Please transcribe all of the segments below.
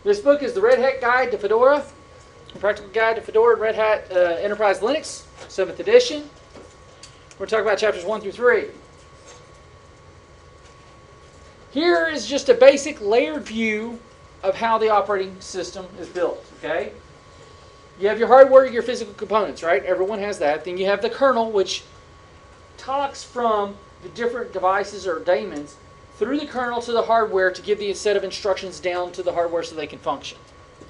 This book is the Red Hat Guide to Fedora, Practical Guide to Fedora and Red Hat Enterprise Linux, 7th edition. We're going to talk about chapters 1 through 3. Here is just a basic layered view of how the operating system is built, okay? You have your hardware, your physical components, right? Everyone has that. Then you have the kernel, which talks from the different devices or daemons through the kernel to the hardware to give the set of instructions down to the hardware so they can function.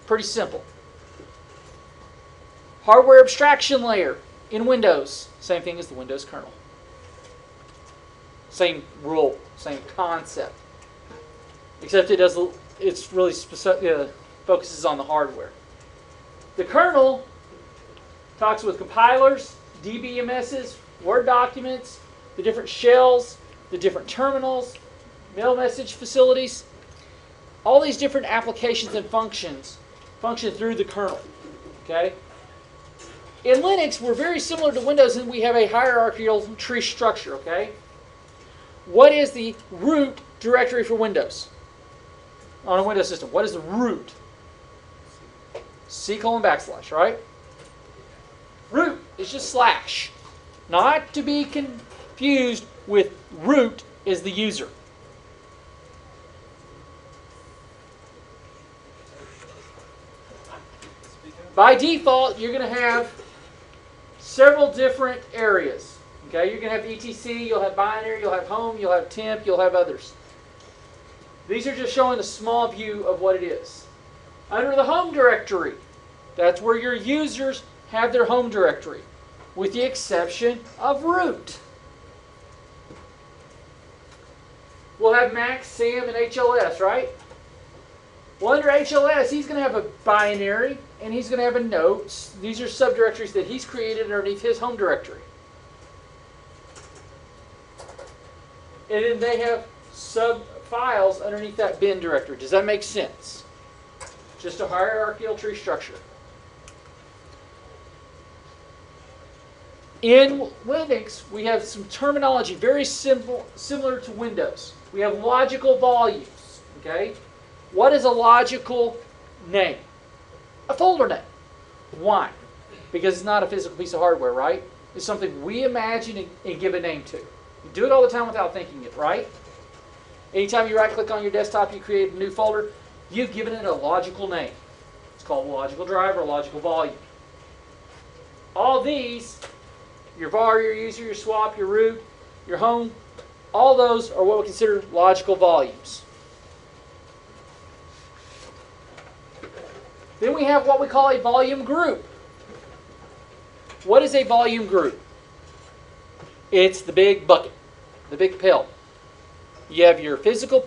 Pretty simple. Hardware abstraction layer in Windows. Same thing as the Windows kernel. Same rule, same concept. Except it's really specific, focuses on the hardware. The kernel talks with compilers, DBMSs, Word documents, the different shells, the different terminals, mail message facilities. All these different applications and functions function through the kernel. Okay? In Linux, we're very similar to Windows in we have a hierarchical tree structure. Okay? What is the root directory for Windows? On a Windows system, what is the root? C:\\, right? Root is just slash. Not to be confused with root is the user. By default, you're going to have several different areas. Okay, you're going to have etc, you'll have binary, you'll have home, you'll have temp, you'll have others. These are just showing a small view of what it is. Under the home directory, that's where your users have their home directory, with the exception of root. We'll have Mac, SAM, and HLS, right? Well, under HLS, he's going to have a binary, and he's going to have a notes. These are subdirectories that he's created underneath his home directory. And then they have sub-files underneath that bin directory. Does that make sense? Just a hierarchical tree structure. In Linux, we have some terminology very simple, similar to Windows. We have logical volumes. Okay? What is a logical name? A folder name. Why? Because it's not a physical piece of hardware, right? It's something we imagine and give a name to. You do it all the time without thinking it, right? Anytime you right-click on your desktop, you create a new folder, you've given it a logical name. It's called a logical drive or a logical volume. All these, your var, your user, your swap, your root, your home, all those are what we consider logical volumes. Then we have what we call a volume group. What is a volume group? It's the big bucket, the big pill. You have your physical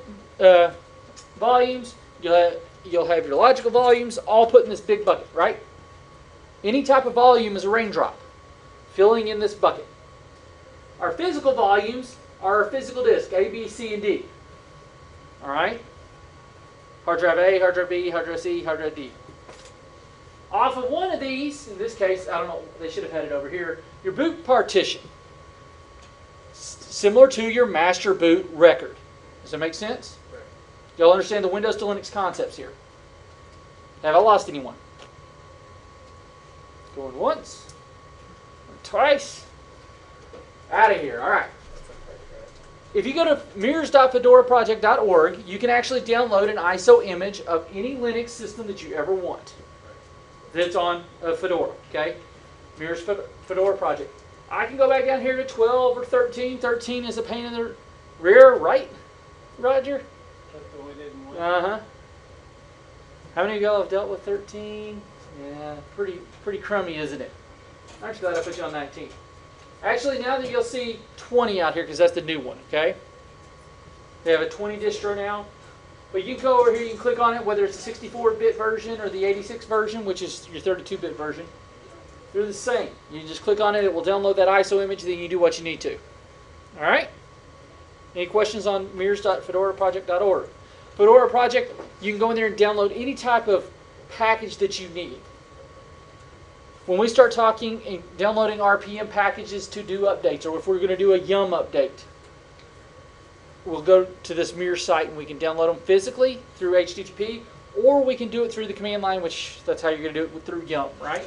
volumes, you'll have your logical volumes, all put in this big bucket, right? Any type of volume is a raindrop filling in this bucket. Our physical volumes are our physical disk, A, B, C, and D. All right? Hard drive A, hard drive B, hard drive C, hard drive D. Off of one of these, in this case, I don't know, they should have had it over here, your boot partition. Similar to your master boot record. Does that make sense? Right. Y'all understand the Windows to Linux concepts here? Have I lost anyone? Going once. Going twice. Out of here. All right. If you go to mirrors.fedoraproject.org, you can actually download an ISO image of any Linux system that you ever want. That's on Fedora, okay? Mirrors Fedora Project. I can go back down here to 12 or 13. 13 is a pain in the rear, right, Roger? Uh-huh. How many of y'all have dealt with 13? Yeah, pretty crummy, isn't it? I'm just glad I put you on 19. Actually, now that you'll see 20 out here, because that's the new one, okay? They have a 20 distro now. But you can go over here, you can click on it, whether it's the 64-bit version or the 86 version, which is your 32-bit version. They're the same. You just click on it, it will download that ISO image, then you do what you need to. All right? Any questions on mirrors.fedoraproject.org? Fedora Project, you can go in there and download any type of package that you need. When we start talking and downloading RPM packages to do updates, or if we're going to do a Yum update, we'll go to this mirror site and we can download them physically through HTTP, or we can do it through the command line, which that's how you're going to do it through Yum, right?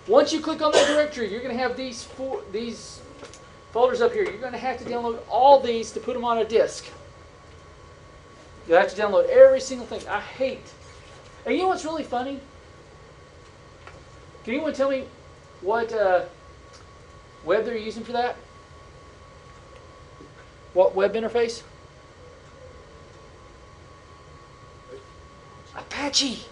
Once you click on that directory, you're going to have these folders up here. You're going to have to download all these to put them on a disk. You'll have to download every single thing. I hate. And you know what's really funny? Can anyone tell me what web they're using for that? What web interface? Apache.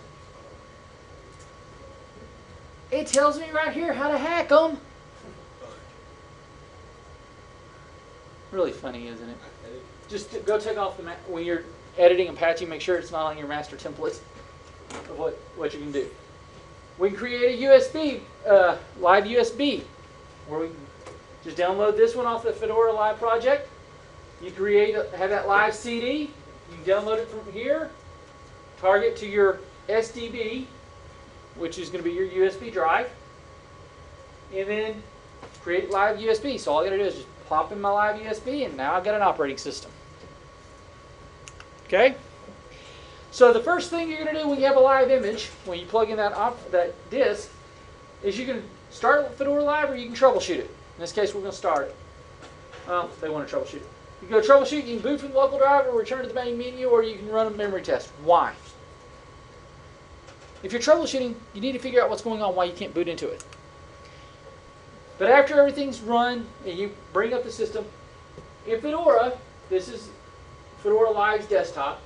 It tells me right here how to hack them. Really funny, isn't it? Just go take off the when you're editing Apache, make sure it's not on your master template of what you can do. We can create a USB, live USB, where we can just download this one off the Fedora Live project. You have that live CD. You can download it from here, target to your SDB, which is going to be your USB drive, and then create live USB. So all I got to do is just plop in my live USB, and now I've got an operating system. Okay? So the first thing you're going to do when you have a live image, when you plug in that disk, is you can start Fedora Live or you can troubleshoot it. In this case, we're going to start it. Well, if they want to troubleshoot it. You go troubleshoot, you can boot from the local drive or return to the main menu, or you can run a memory test. Why? If you're troubleshooting, you need to figure out what's going on, why you can't boot into it. But after everything's run and you bring up the system, in Fedora, this is Fedora Live's desktop,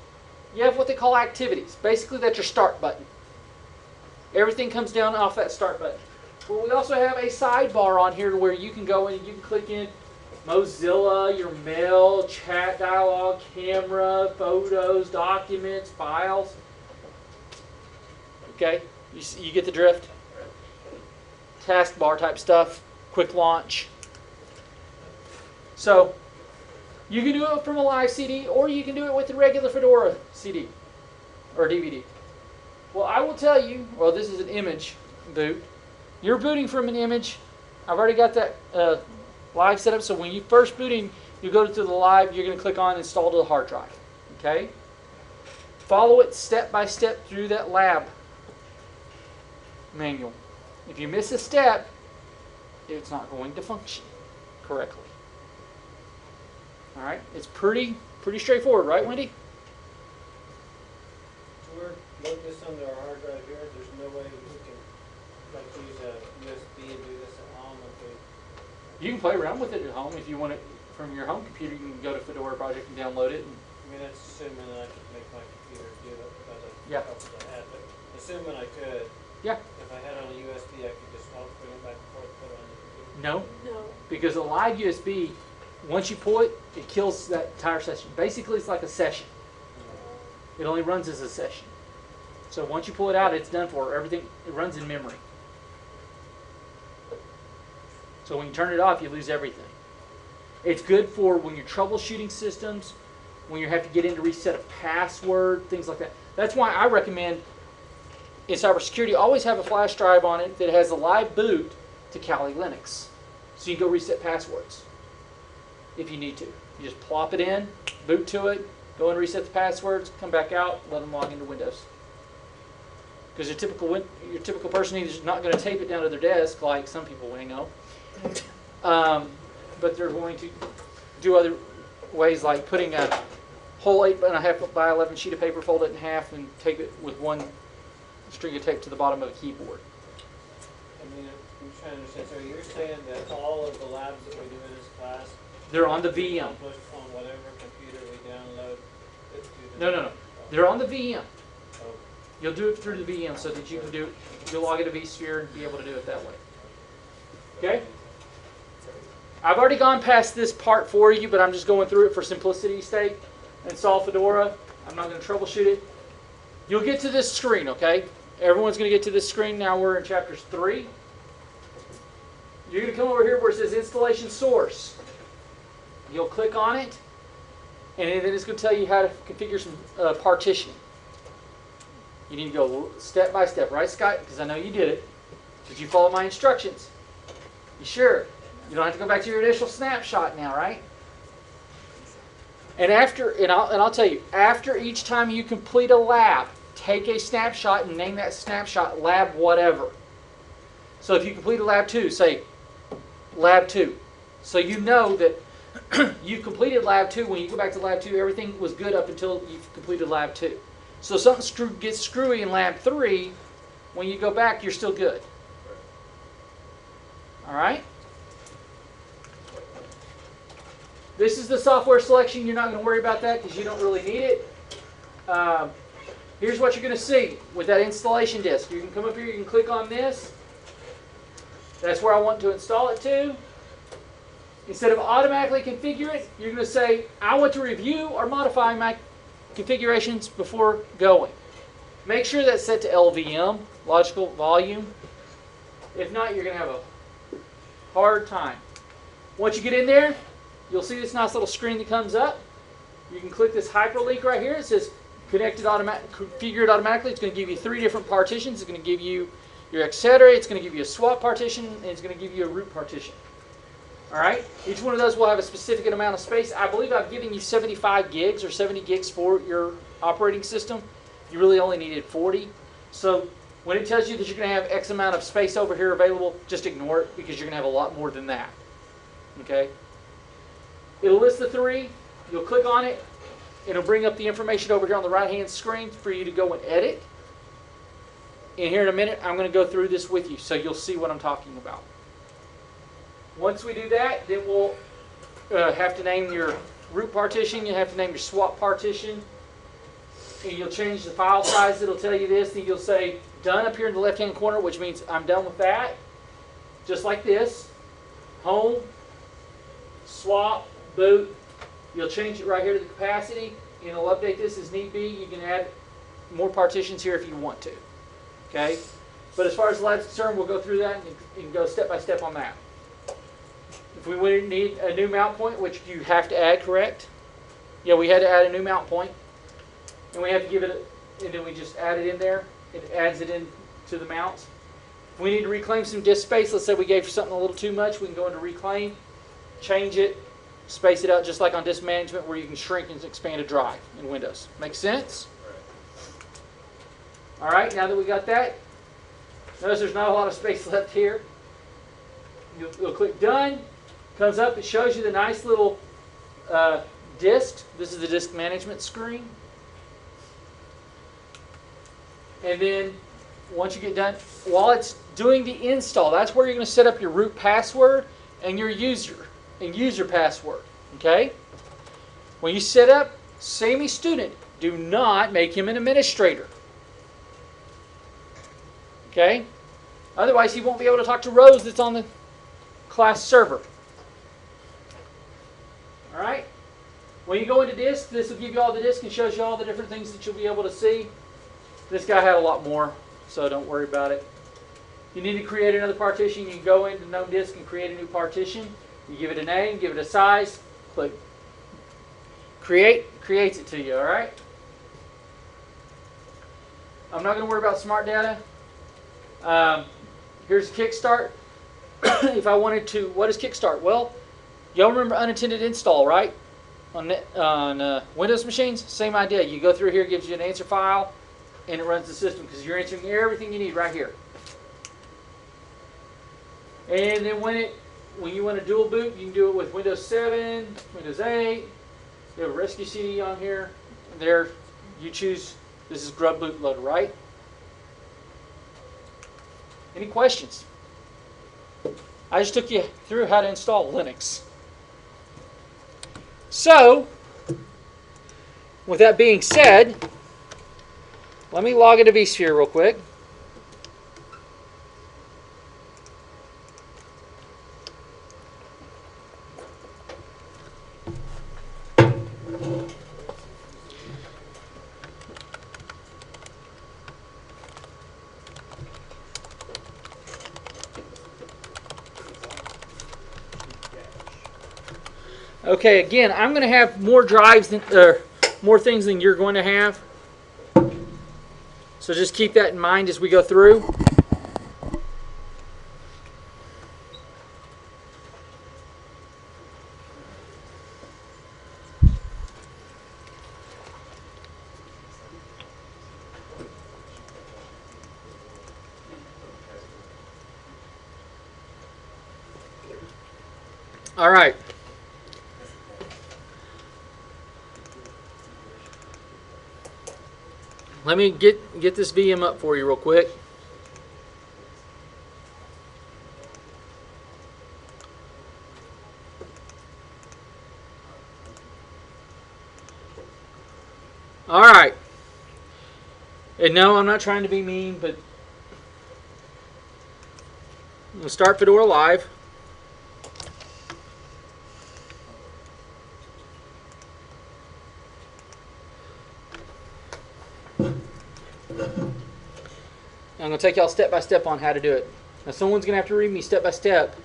you have what they call activities. Basically, that's your start button. Everything comes down off that start button. But we also have a sidebar on here where you can go and you can click in Mozilla, your mail, chat dialog, camera, photos, documents, files. Okay, you get the drift. Taskbar type stuff, quick launch. So you can do it from a live CD, or you can do it with the regular Fedora CD or DVD. Well, I will tell you, well, this is an image boot. You're booting from an image. I've already got that live set up, so when you first boot in, you go to the live, you're going to click on install to the hard drive. Okay? Follow it step by step through that lab manual. If you miss a step, it's not going to function correctly. All right, it's pretty straightforward, right, Wendy? So we're load this onto our hard drive here. There's no way we can like use a USB and do this at home. You can play around with it at home if you want it from your home computer. You can go to Fedora Project and download it. I mean, that's assuming that I could make my computer do it because of the Yeah. problems I had. But assuming I could, Yeah. if I had it on a USB, I could just bring it back and forth, put it on the computer. No, No. because a live USB, once you pull it, it kills that entire session. Basically, it's like a session. It only runs as a session. So once you pull it out, it's done for. Everything, it runs in memory. So when you turn it off, you lose everything. It's good for when you're troubleshooting systems, when you have to get in to reset a password, things like that. That's why I recommend in cybersecurity, always have a flash drive on it that has a live boot to Kali Linux. So you can go reset passwords if you need to. You just plop it in, boot to it, go and reset the passwords, come back out, let them log into Windows. Because your typical person is not going to tape it down to their desk like some people we know. But they're going to do other ways like putting a whole 8.5 by 11 sheet of paper, fold it in half, and tape it with one string of tape to the bottom of a keyboard. I mean, I'm trying to understand. So you're saying that all of the labs that we do in this class, They're on the VM. accomplished on whatever computer we download. No. They're on the VM. Oh, You'll do it through the VM so that you can do it. You'll log into vSphere and be able to do it that way. Okay? I've already gone past this part for you, but I'm just going through it for simplicity's sake. Install Fedora. I'm not going to troubleshoot it. You'll get to this screen, okay? Everyone's going to get to this screen. Now we're in chapters 3. You're going to come over here where it says installation source. You'll click on it, and then it's going to tell you how to configure some partitioning. You need to go step by step, right, Scott? Because I know you did it. Did you follow my instructions? You sure? You don't have to go back to your initial snapshot now, right? And I'll tell you, after each time you complete a lab, take a snapshot and name that snapshot lab whatever. So if you complete a lab 2, say lab 2. So you know that you've completed lab 2. When you go back to lab 2, everything was good up until you've completed lab 2. So if something gets screwy in lab 3, when you go back, you're still good. All right? This is the software selection. You're not going to worry about that because you don't really need it. Here's what you're going to see with that installation disk. You can come up here, you can click on this. That's where I want to install it to. Instead of automatically configure it, you're going to say, I want to review or modify my configurations before going. Make sure that's set to LVM, logical volume. If not, you're going to have a hard time. Once you get in there, you'll see this nice little screen that comes up. You can click this hyperlink right here. It says configured automatically. It's going to give you 3 different partitions. It's going to give you your etc. It's going to give you a swap partition, and it's going to give you a root partition. All right? Each one of those will have a specific amount of space. I believe I've given you 75 gigs or 70 gigs for your operating system. You really only needed 40. So when it tells you that you're going to have X amount of space over here available, just ignore it because you're going to have a lot more than that. Okay? It'll list the 3. You'll click on it. It'll bring up the information over here on the right-hand screen for you to go and edit. And here in a minute, I'm going to go through this with you so you'll see what I'm talking about. Once we do that, then we'll have to name your root partition. You'll have to name your swap partition. And you'll change the file size. It'll tell you this. Then you'll say done up here in the left-hand corner, which means I'm done with that. Just like this. Home, swap, boot. You'll change it right here to the capacity. And it'll update this as need be. You can add more partitions here if you want to. Okay? But as far as the lab's concerned, we'll go through that and go step by step on that. If we need a new mount point, which you have to add, correct? Yeah, we had to add a new mount point. And we have to give it, and then we just add it in there. It adds it in to the mounts. If we need to reclaim some disk space, let's say we gave something a little too much, we can go into reclaim, change it, space it out just like on disk management where you can shrink and expand a drive in Windows. Make sense? All right, now that we got that, notice there's not a lot of space left here. You'll click done. Comes up, it shows you the nice little disk. This is the disk management screen. And then once you get done, while it's doing the install, that's where you're going to set up your root password and your user password. Okay? When you set up SAME student, do not make him an administrator. Okay? Otherwise, he won't be able to talk to Rose that's on the class server. All right? When you go into disk, this will give you all the disk and shows you all the different things that you'll be able to see. This guy had a lot more, so don't worry about it. If you need to create another partition, you can go into Gnome Disk and create a new partition. You give it a name, give it a size, click create, creates it to you, all right? I'm not going to worry about smart data. Here's Kickstart. If I wanted to, what is Kickstart? Well, y'all remember unattended install, right? On Windows machines, same idea. You go through here, it gives you an answer file, and it runs the system because you're answering everything you need right here. And then when you want to dual boot, you can do it with Windows 7, Windows 8. You have a rescue CD on here. There, you choose. This is Grub Bootloader, right? Any questions? I just took you through how to install Linux. So, with that being said, let me log into vSphere real quick. Okay, again, I'm going to have more drives than, more things than you're going to have. So just keep that in mind as we go through. All right. Let me get this VM up for you real quick. All right. And no, I'm not trying to be mean, but we'll start Fedora Live. I'm going to take y'all step by step on how to do it. Now, someone's going to have to read me step by step.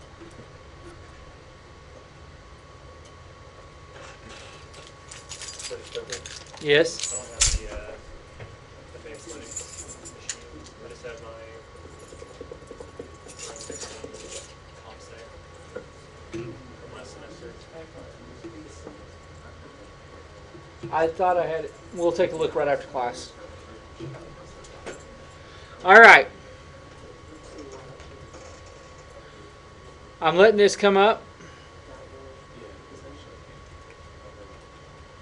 Yes. I don't have the base Linux machine. I just have my comp sec from last semester. I thought I had it. We'll take a look right after class. All right. I'm letting this come up.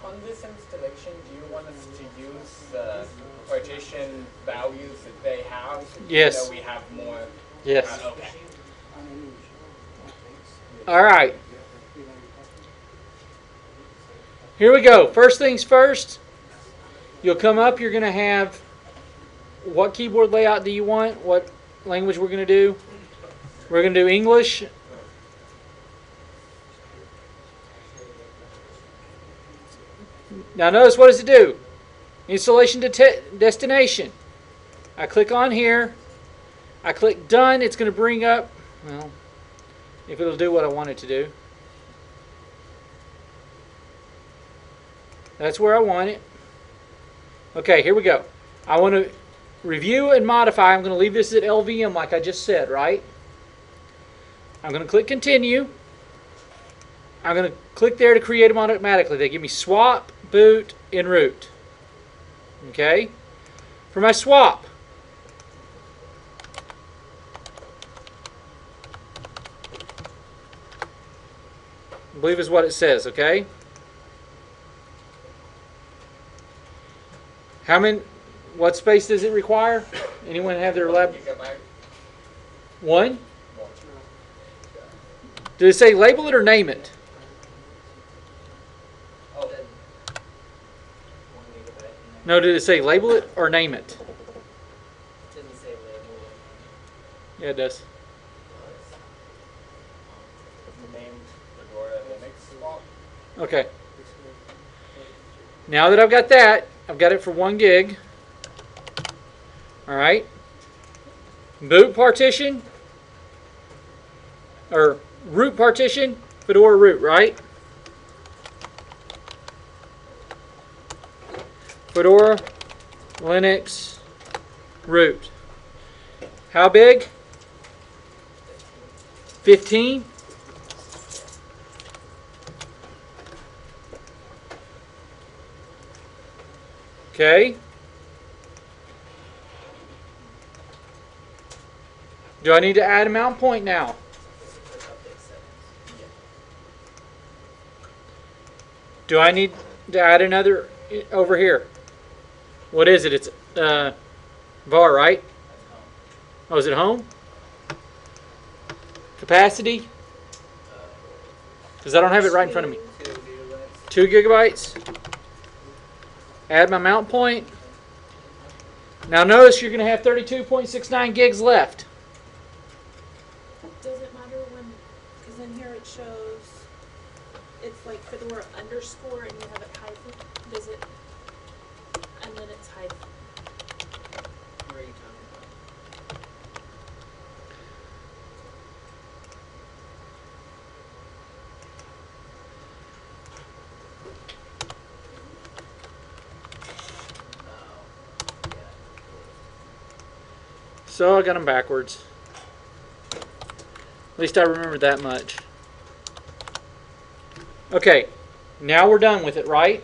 On this installation, do you want us to use the partition values that they have? Yes. Even though we have more. Yes. Okay. All right. Here we go. First things first. You'll come up. You're going to have what keyboard layout do you want? What language we're going to do? We're going to do English. Now notice, what does it do? Installation to destination. I click on here. I click done. It's going to bring up, well, if it'll do what I want it to do. That's where I want it. Okay, here we go. I want to review and modify. I'm going to leave this at LVM like I just said, right? I'm going to click continue. I'm going to click there to create them automatically. They give me swap, boot, and root. Okay? For my swap, I believe is what it says, okay? What space does it require? Anyone have their lab? One? Did it say label it or name it? No, did it say label it or name it? Didn't say label. Yeah, it does. Named Fedora Linux swap. Okay. Now that I've got that, I've got it for 1 gig. All right. Boot partition, or root partition, Fedora root, right? Fedora Linux root. How big? 15. Okay. Do I need to add a mount point now? Do I need to add another over here? What is it? It's var, right? Oh, is it home? Capacity? Because I don't have it right in front of me. 2 gigabytes. Add my mount point. Now notice you're going to have 32.69 gigs left. Does it matter when, because in here it shows, it's like Fedora underscore and you have it hyphen, does it, and then it's hyphen. What are you talking about? So I got them backwards. At least I remember that much. Okay, now we're done with it, right?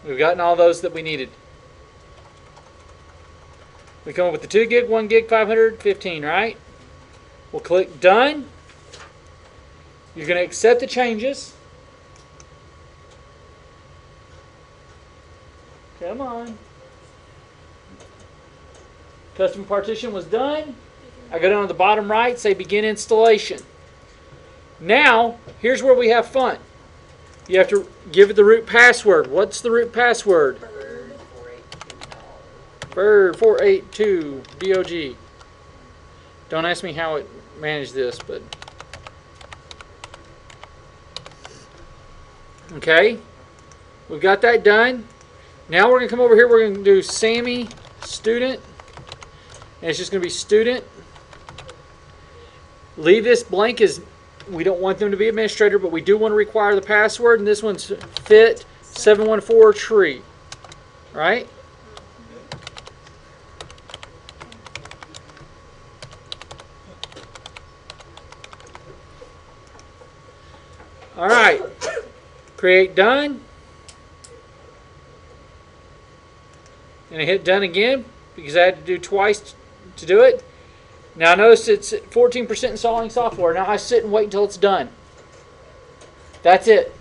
We've gotten all those that we needed. We come up with the 2 gig, 1 gig, 515, right? We'll click done. You're going to accept the changes. Come on. Custom partition was done. I go down to the bottom right, say begin installation. Now, here's where we have fun. You have to give it the root password. What's the root password? Bird 482 DOG. Don't ask me how it managed this, but okay. We've got that done. Now we're going to come over here. We're going to do Sammy student. And it's just going to be student. Leave this blank as we don't want them to be administrator, but we do want to require the password. And this one's fit 714 tree. Right? All right. Create done. And I hit done again because I had to do twice to do it. Now notice it's 14% installing software. Now I sit and wait until it's done. That's it.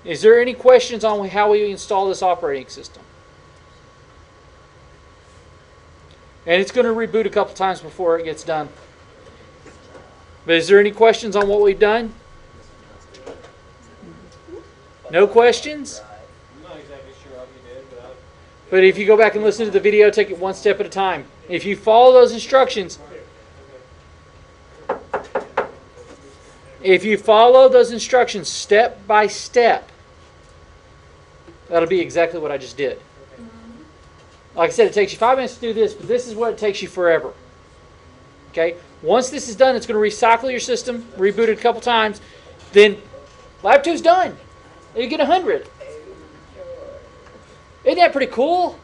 Is there any questions on how we install this operating system? And it's going to reboot a couple times before it gets done. But is there any questions on what we've done? No questions? I'm not exactly sure how you did, But if you go back and listen to the video, take it one step at a time. If you follow those instructions, step by step, that'll be exactly what I just did. Like I said, it takes you 5 minutes to do this, but this is what it takes you forever. Okay? Once this is done, it's going to recycle your system, reboot it a couple times, then Lab 2's done. You get 100. Isn't that pretty cool?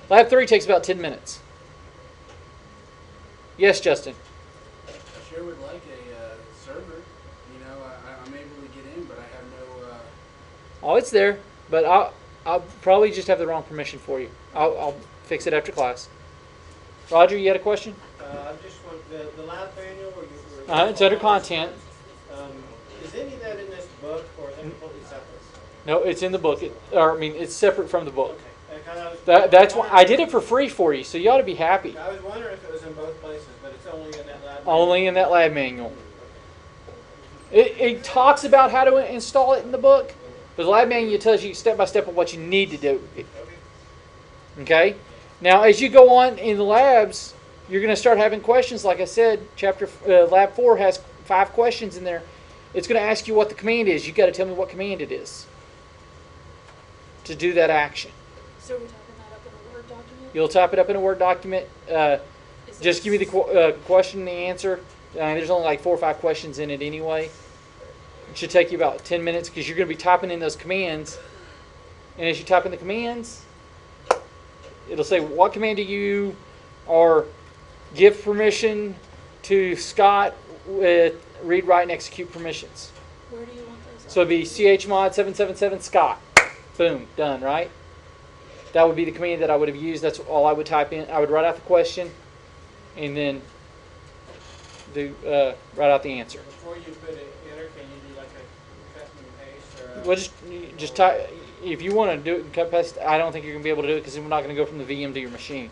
Lab 3 takes about 10 minutes. Yes, Justin? I sure would like a server. You know, I'm able to get in, but I have no... Oh, it's there, but I'll probably just have the wrong permission for you. I'll fix it after class. Roger, you had a question? I just want the lab manual where you... It's under content. Is any of that in this book, or is that completely separate? No, it's in the book. It's separate from the book. Okay. That's why I did it for free for you, so you ought to be happy. I was wondering if it was in both places, but it's only in that lab. Only in that lab manual. It talks about how to install it in the book, but the lab manual tells you step by step of what you need to do. Okay? Now, as you go on in the labs, you're going to start having questions. Like I said, Lab 4 has 5 questions in there. It's going to ask you what the command is. You've got to tell me what command it is to do that action. So are we typing that up in a Word document? You'll type it up in a Word document. Just give me the question and the answer. There's only like 4 or 5 questions in it anyway. It should take you about 10 minutes because you're going to be typing in those commands. And as you type in the commands, it'll say what command do you or give permission to Scott with read, write, and execute permissions. Where do you want those? So it'd be chmod 777 Scott. Boom, done, right? That would be the command that I would have used. That's all I would type in. I would write out the question and then write out the answer. Before you put it enter, can you do like a cut and paste? Or Well, just type. If you want to do it and cut paste, I don't think you're going to be able to do it because we're not going to go from the VM to your machine.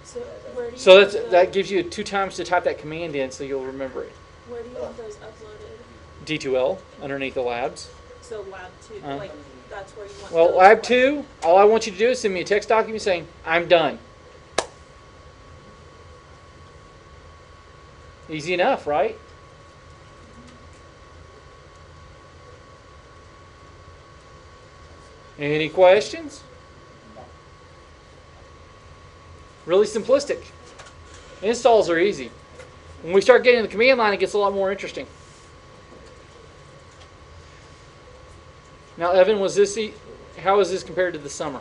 So where do you So want that gives you 2 times to type that command in so you'll remember it. Where do you want those uploaded? D2L, underneath the labs. So lab 2, like that's where you want Well, those lab questions. 2, all I want you to do is send me a text document saying, I'm done. Easy enough, right? Any questions? Really simplistic. Installs are easy. When we start getting the command line, it gets a lot more interesting. Now, Evan, how is this compared to the summer?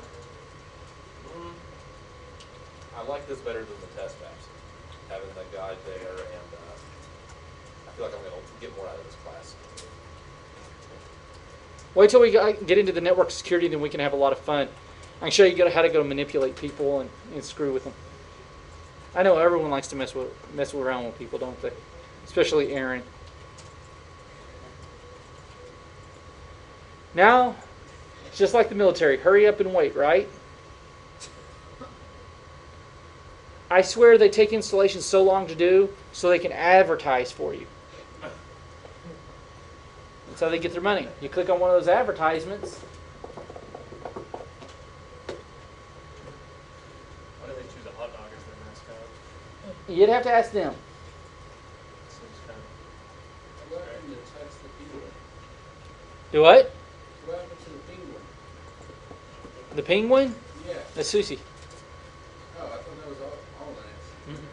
I like this better than the test maps. Having the guide there, and I feel like I'm going to get more out of this class. Wait till we get into the network security, then we can have a lot of fun. I can show you how to go manipulate people and screw with them. I know everyone likes to mess around with people, don't they? Especially Aaron. Now, it's just like the military. Hurry up and wait, right? I swear they take installations so long to do so they can advertise for you. That's how they get their money. You click on one of those advertisements. Why do they choose a hot dog as their mascot? You'd have to ask them. Seems kind of What happened to touch the penguin? Do what? What happened to the penguin? The penguin? Yeah. That's Susie. Oh, I thought that was all Linux. Mhm.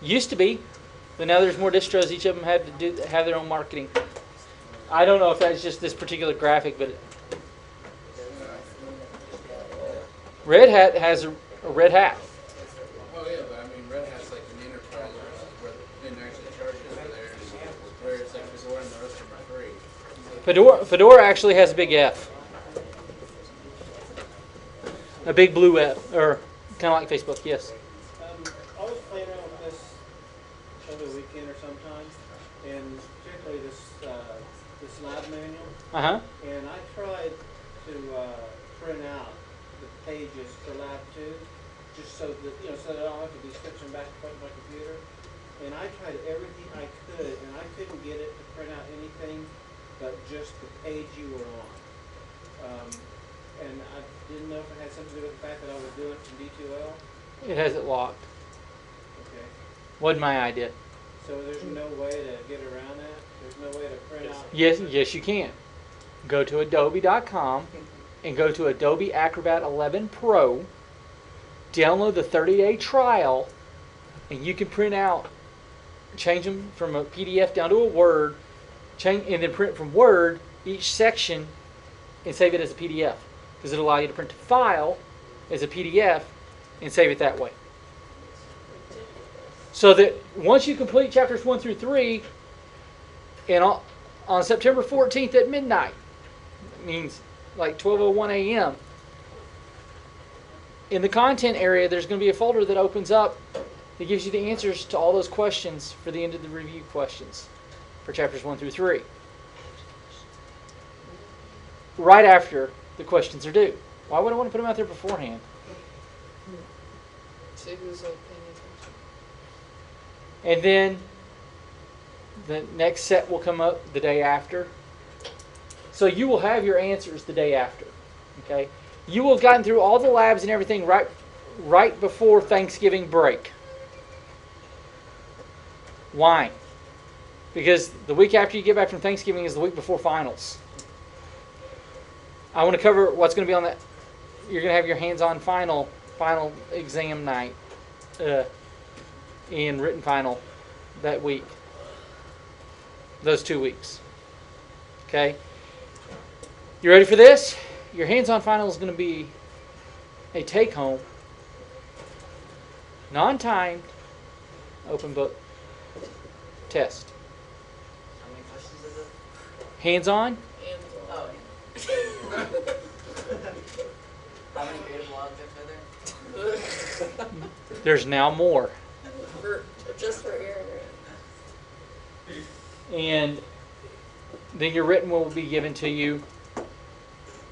Used to be, but now there's more distros. Each of them have their own marketing. I don't know if that's just this particular graphic, but Red Hat has a Red Hat. Oh yeah, but I mean Red Hat's like an enterprise where they didn't actually charge us for theirs, where it's like Fedora and the rest of them are free. Fedora actually has a big F. A big blue F, or kind of like Facebook, yes. I was playing around with this over the weekend or sometime, and particularly this lab manual, Uh-huh. and I tried to print out the pages for lab 2, just so that, so that I don't have to be switching back and forth to my computer. And I tried everything I could, and I couldn't get it to print out anything but just the page you were on. And I didn't know if it had something to do with the fact that I was doing it from D2L. It has it locked. Okay. Wasn't my idea. So there's no way to get around that? There's no way to print out? Yes, you can. Go to adobe.com and go to Adobe Acrobat 11 Pro. Download the 30-day trial, and you can print out, change them from a PDF down to a Word, and then print from Word each section and save it as a PDF, because it'll allow you to print a file as a PDF and save it that way. So that once you complete chapters 1 through 3, and on September 14th at midnight, it means like 12:01 a.m., in the content area, there's going to be a folder that opens up that gives you the answers to all those questions for the end of the review questions for chapters 1 through 3. Right after the questions are due. Why would I want to put them out there beforehand? See who's like paying attention. And then the next set will come up the day after. So you will have your answers the day after. Okay? You will have gotten through all the labs and everything right before Thanksgiving break. Why? Because the week after you get back from Thanksgiving is the week before finals. I want to cover what's going to be on that. You're going to have your hands-on final exam night and written final that week. Those 2 weeks. Okay? You ready for this? Your hands-on final is going to be a take-home, non-timed, open book test. How many questions is it? Hands-on, And how many gradable objects are there? there's now more. Just for Aaron, right? And then your written will be given to you.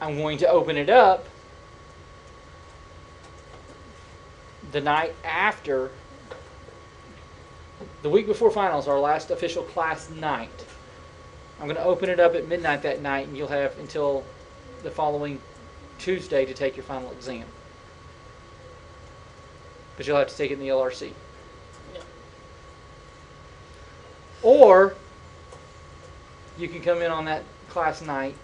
I'm going to open it up the night after, the week before finals, our last official class night. I'm going to open it up at midnight that night, and you'll have until the following Tuesday to take your final exam. But you'll have to take it in the LRC. Yeah. Or you can come in on that class night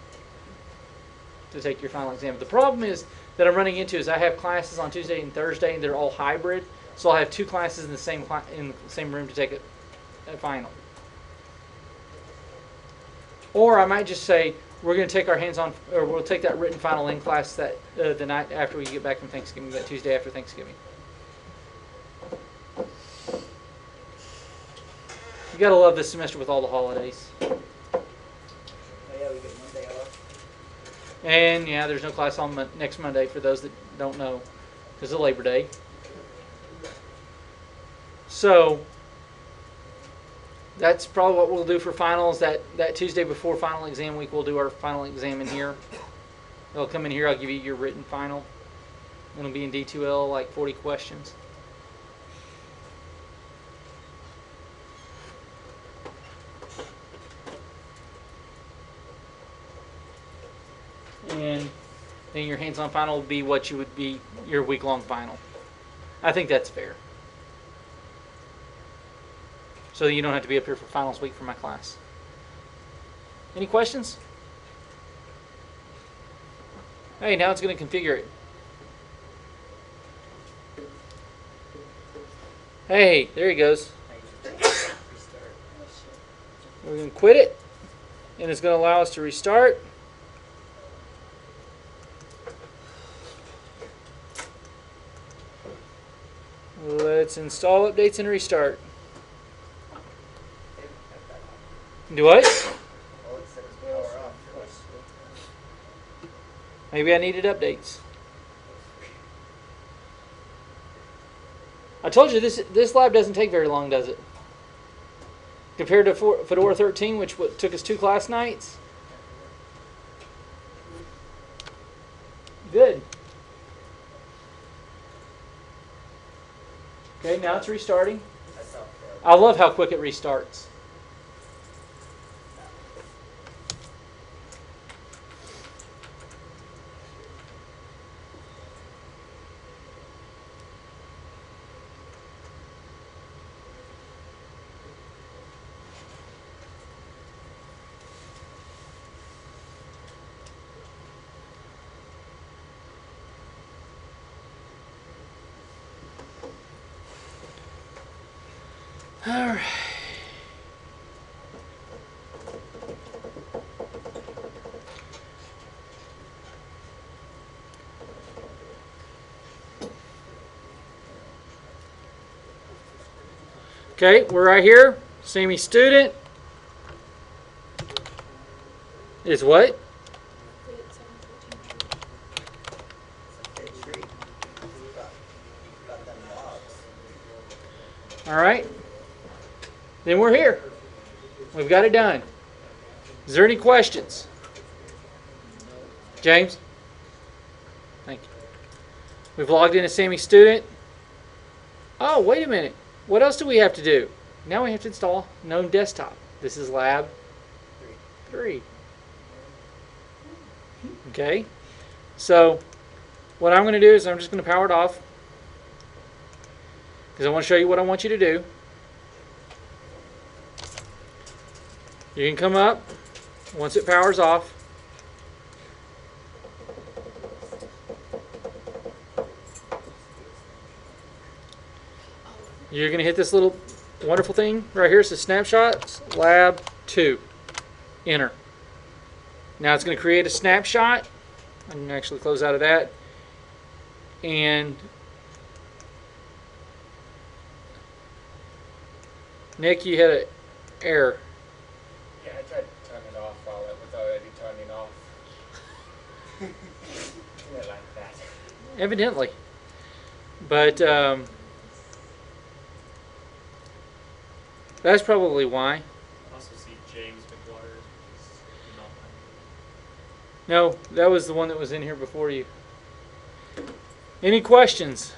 to take your final exam. The problem is that I'm running into is I have classes on Tuesday and Thursday, and they're all hybrid. So I'll have 2 classes in the same room to take a final. Or I might just say we're going to take our hands-on, or we'll take that written final in class that the night after we get back from Thanksgiving, that Tuesday after Thanksgiving. You gotta love this semester with all the holidays. And yeah, there's no class on next Monday for those that don't know, because of Labor Day. So that's probably what we'll do for finals. That Tuesday before final exam week, we'll do our final exam in here. They'll come in here. I'll give you your written final. It'll be in D2L, like 40 questions. And then your hands-on final will be what you would be your week-long final. I think that's fair. So you don't have to be up here for finals week for my class. Any questions? Hey, now it's going to configure it. Hey, there he goes. We're going to quit it, and it's going to allow us to restart. Let's install updates and restart. Do what? Maybe I needed updates. I told you this lab doesn't take very long, does it? Compared to Fedora 13, which took us 2 class nights. Good. Okay, now it's restarting. I love how quick it restarts. All right. Okay, we're right here. Sammy student is what? All right. Then we're here. We've got it done. Is there any questions? James? Thank you. We've logged in as Sammy student. Oh, wait a minute. What else do we have to do? Now we have to install GNOME Desktop. This is lab 3. Okay. So what I'm going to do is I'm just going to power it off, because I want to show you what I want you to do. You can come up once it powers off. You're going to hit this little wonderful thing right here. It says Snapshots Lab 2. Enter. Now it's going to create a snapshot. I can actually close out of that. And Nick, you had an error. Yeah, I tried to turn it off while it was already turning off. Yeah, like that. Evidently. But that's probably why. I also see James McWater is not. No, that was the one that was in here before you. Any questions?